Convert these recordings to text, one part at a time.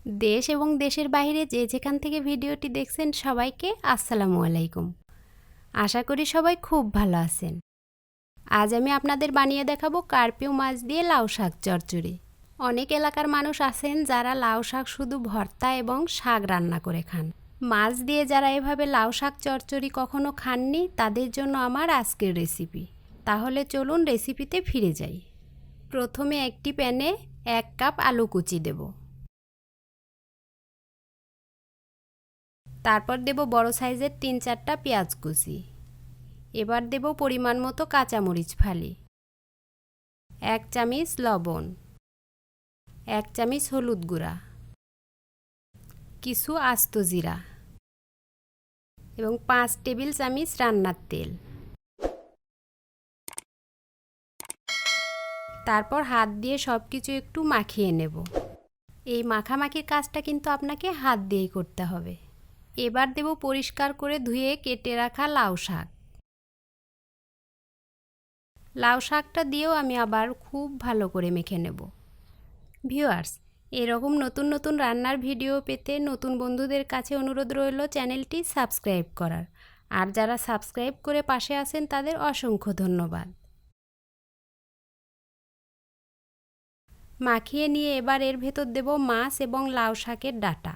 দেশ এবং দেশের বাইরে যে যেখান থেকে ভিডিওটি দেখছেন সবাইকে আসসালামু আলাইকুম। আশা করি সবাই খুব ভালো আছেন। আজ আমি আপনাদের বানিয়ে দেখাবো কার্পিউ মাছ দিয়ে লাউ শাক চচ্চড়ি। অনেক এলাকার মানুষ আছেন যারা লাউ শাক শুধু ভর্তা এবং শাক রান্না করে খান। মাছ দিয়ে যারা এভাবে লাউ শাক চচ্চড়ি কখনো খাননি তাদের জন্য আমার আজকের রেসিপি। তাহলে চলুন রেসিপিতে ফিরে যাই। প্রথমে একটি প্যানে 1 কাপ আলু কুচি দেব। তারপর দেব বড় সাইজের 3-4টা পেঁয়াজ কুচি। এবার দেব পরিমাণ মতো কাঁচামরিচ ফালি, 1 চামচ লবণ, 1 চামচ হলুদ গুঁড়া, কিছু আস্ত জিরা এবং 5 টেবিল চামচ রান্নার তেল। তারপর হাত দিয়ে সব কিছু একটু মাখিয়ে নেব। এই মাখামাখির কাজটা কিন্তু আপনাকে হাত দিয়েই করতে হবে। এবার দেব পরিষ্কার করে ধুয়ে কেটে রাখা লাউ শাক। লাউ শাকটা দিয়েও আমি আবার খুব ভালো করে মেখে নেব। ভিউয়ার্স, এরকম নতুন নতুন রান্নার ভিডিও পেতে নতুন বন্ধুদের কাছে অনুরোধ রইল চ্যানেলটি সাবস্ক্রাইব করার। আর যারা সাবস্ক্রাইব করে পাশে আছেন তাদের অসংখ্য ধন্যবাদ। মাখিয়ে নিয়ে এবার এর ভেতর দেব মাছ এবং লাউ শাকের ডাঁটা।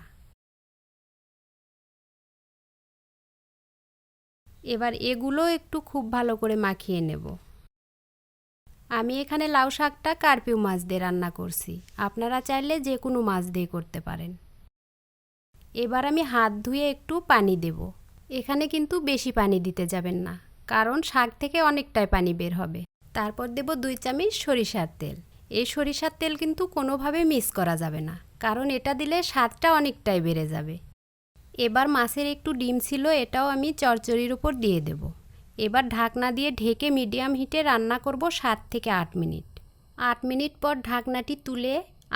এবার এগুলো একটু খুব ভালো করে মাখিয়ে নেব। আমি এখানে লাউ শাকটা কার্পিউ মাছ দিয়ে রান্না করছি, আপনারা চাইলে যে কোনো মাছ দিয়ে করতে পারেন। এবার আমি হাত ধুয়ে একটু পানি দেব। এখানে কিন্তু বেশি পানি দিতে যাবেন না, কারণ শাক থেকে অনেকটাই পানি বের হবে। তারপর দেব 2 চামচ সরিষার তেল। এই সরিষার তেল কিন্তু কোনোভাবে মিস করা যাবে না, কারণ এটা দিলে স্বাদটা অনেকটাই বেড়ে যাবে। এবার মাছের একটু ডিম ছিল, এটাও আমি চচ্চড়ির উপর দিয়ে দেব। এবার ঢাকনা দিয়ে ঢেকে মিডিয়াম হিটে রান্না করব 7 থেকে 8 মিনিট। 8 মিনিট পর ঢাকনাটি তুলে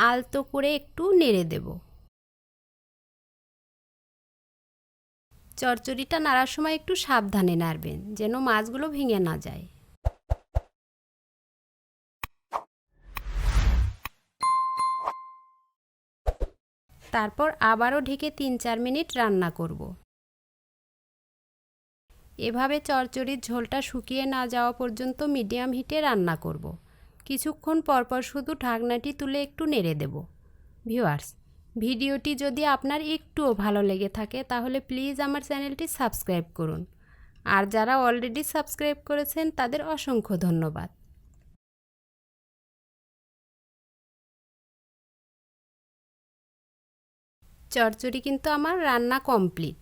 আলতো করে একটু নেড়ে দেব। চচ্চড়িটা নাড়ার সময় একটু সাবধানে নাড়বেন যেন মাছগুলো ভেঙে না যায়। তারপর আবারও ঢেকে 3-4 মিনিট রান্না করব। এভাবে চচ্চড়ির ঝোলটা শুকিয়ে না যাওয়া পর্যন্ত মিডিয়াম হিটে রান্না করব। কিছুক্ষণ পরপর শুধু ঢাকনাটি তুলে একটু নেড়ে দেব। ভিউয়ার্স, ভিডিওটি যদি আপনার একটুও ভালো লেগে থাকে তাহলে প্লিজ আমার চ্যানেলটি সাবস্ক্রাইব করুন। আর যারা অলরেডি সাবস্ক্রাইব করেছেন তাদের অসংখ্য ধন্যবাদ। চচ্চড়ি কিন্তু আমার রান্না কমপ্লিট।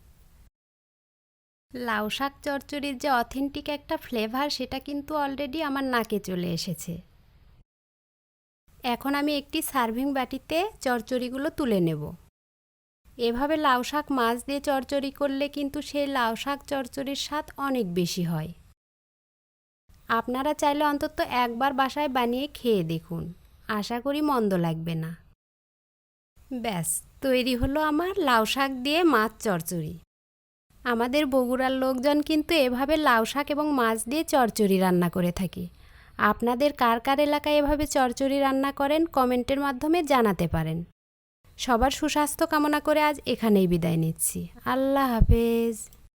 লাউ শাক চচ্চড়ির যে অথেন্টিক একটা ফ্লেভার সেটা কিন্তু অলরেডি আমার নাকে চলে এসেছে। এখন আমি একটি সার্ভিং বাটিতে চচ্চড়িগুলো তুলে নেব। এভাবে লাউ শাক মাছ দিয়ে চচ্চড়ি করলে কিন্তু সেই লাউ শাক চচ্চড়ির স্বাদ অনেক বেশি হয়। আপনারা চাইলে অন্তত একবার বাসায় বানিয়ে খেয়ে দেখুন, আশা করি মন্দ লাগবে না। ব্যাস, তৈরি হলো আমার লাউ শাক দিয়ে মাছ চচ্চড়ি। আমাদের বগুড়ার লোকজন কিন্তু এভাবে লাউ শাক এবং মাছ দিয়ে চচ্চড়ি রান্না করে থাকে। আপনাদের কার কার এলাকায় এভাবে চচ্চড়ি রান্না করেন কমেন্টের মাধ্যমে জানাতে পারেন। সবার সুস্বাস্থ্য কামনা করে আজ এখানেই বিদায় নিচ্ছি। আল্লাহ হাফেজ।